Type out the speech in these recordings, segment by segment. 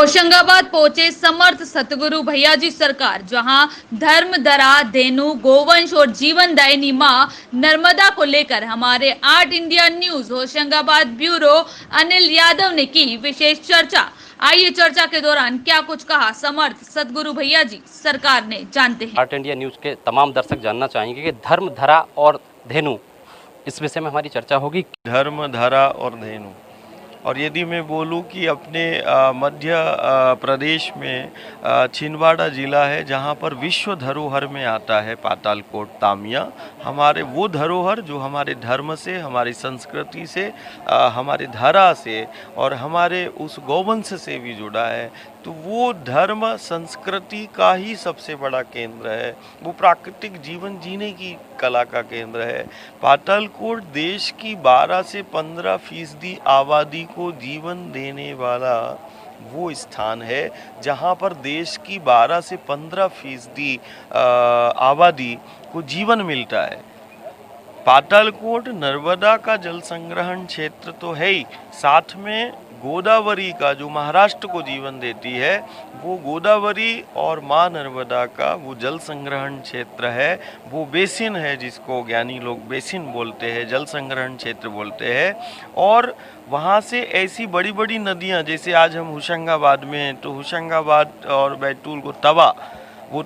होशंगाबाद पहुंचे समर्थ सतगुरु भैयाजी सरकार, जहां धर्म धरा धेनु गोवंश और जीवनदायिनी मां नर्मदा को लेकर हमारे art India news Hoshangabad bureau Anil Yadav ने की विशेष चर्चा। आइए चर्चा के दौरान क्या कुछ कहा समर्थ सतगुरु भैयाजी सरकार ने, जानते हैं। आर्ट इंडिया न्यूज के तमाम दर्शक जानना चाहेंगे कि धर्म धरा और धेनु, इस विषय में हमारी चर्चा होगी। धर्म धरा और धेनु, और यदि मैं बोलूं कि अपने मध्य प्रदेश में छिंदवाड़ा ज़िला है जहां पर विश्व धरोहर में आता है पातालकोट तामिया, हमारे वो धरोहर जो हमारे धर्म से, हमारी संस्कृति से, हमारे धरा से और हमारे उस गौवंश से भी जुड़ा है। तो वो धर्म संस्कृति का ही सबसे बड़ा केंद्र है, वो प्राकृतिक जीवन जीने की कला का केंद्र है। पातालकोट देश की 12 से 15% आबादी को जीवन देने वाला वो स्थान है जहाँ पर देश की 12 से 15% आबादी को जीवन मिलता है। पातालकोट नर्मदा का जल संग्रहण क्षेत्र तो है ही, साथ में गोदावरी का जो महाराष्ट्र को जीवन देती है, वो गोदावरी और माँ नर्मदा का वो जल संग्रहण क्षेत्र है, वो बेसिन है जिसको ज्ञानी लोग बेसिन बोलते हैं, जल संग्रहण क्षेत्र बोलते हैं। और वहाँ से ऐसी बड़ी बड़ी नदियाँ, जैसे आज हम होशंगाबाद में हैं तो होशंगाबाद और बैतूल को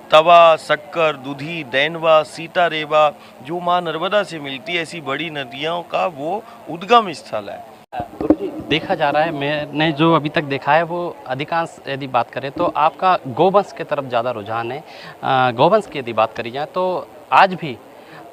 तवा, शक्कर, दुधी, दैनवा, सीता रेवा जो माँ नर्मदा से मिलती है, ऐसी बड़ी नदियों का वो उद्गम स्थल है। गुरुजी, देखा जा रहा है, मैंने जो अभी तक देखा है वो अधिकांश, यदि बात करें तो आपका गौवंश की तरफ ज़्यादा रुझान है। गौवंश की यदि बात करी जाए तो आज भी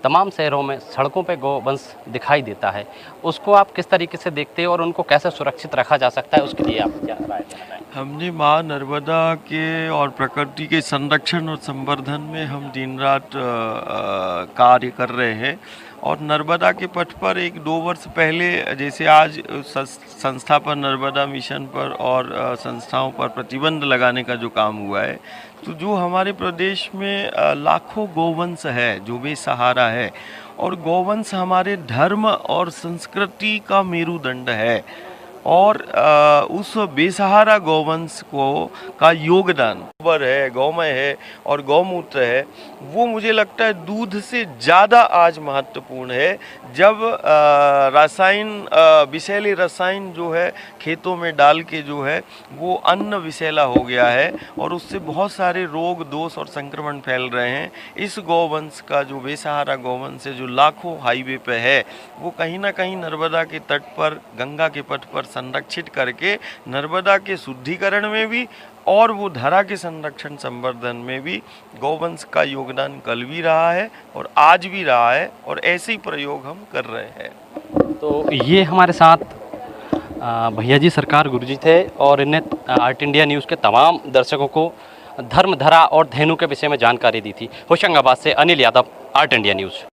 तमाम शहरों में सड़कों पे गौवंश दिखाई देता है, उसको आप किस तरीके से देखते हैं और उनको कैसे सुरक्षित रखा जा सकता है, उसके लिए आप क्या राय देना चाहेंगे? हमने माँ नर्मदा के और प्रकृति के संरक्षण और संवर्धन में हम दिन रात कार्य कर रहे हैं। और नर्मदा के पथ पर 1-2 वर्ष पहले, जैसे आज संस्था पर, नर्मदा मिशन पर और संस्थाओं पर प्रतिबंध लगाने का जो काम हुआ है, तो जो हमारे प्रदेश में लाखों गौवंश है जो बेसहारा है, और गौवंश हमारे धर्म और संस्कृति का मेरुदंड है। और उस बेसहारा गौवंश को का योगदान गोबर है, गौमय है और गौमूत्र है, वो मुझे लगता है दूध से ज़्यादा आज महत्वपूर्ण है। जब विषैले रसायन जो है खेतों में डाल के जो है वो अन्न विषैला हो गया है और उससे बहुत सारे रोग, दोष और संक्रमण फैल रहे हैं। इस गौवंश का जो बेसहारा गौवंश है, जो लाखों हाईवे पे है, वो कहीं ना कहीं नर्मदा के तट पर, गंगा के पट पर संरक्षित करके नर्मदा के शुद्धिकरण में भी और वो धरा के संरक्षण संवर्धन में भी गौवंश का योगदान कल भी रहा है और आज भी रहा है, और ऐसे ही प्रयोग हम कर रहे हैं। तो ये हमारे साथ भैया जी सरकार गुरुजी थे और इन्हें आर्ट इंडिया न्यूज़ के तमाम दर्शकों को धर्म धरा और धेनु के विषय में जानकारी दी थी। होशंगाबाद से Anil Yadav, art India news.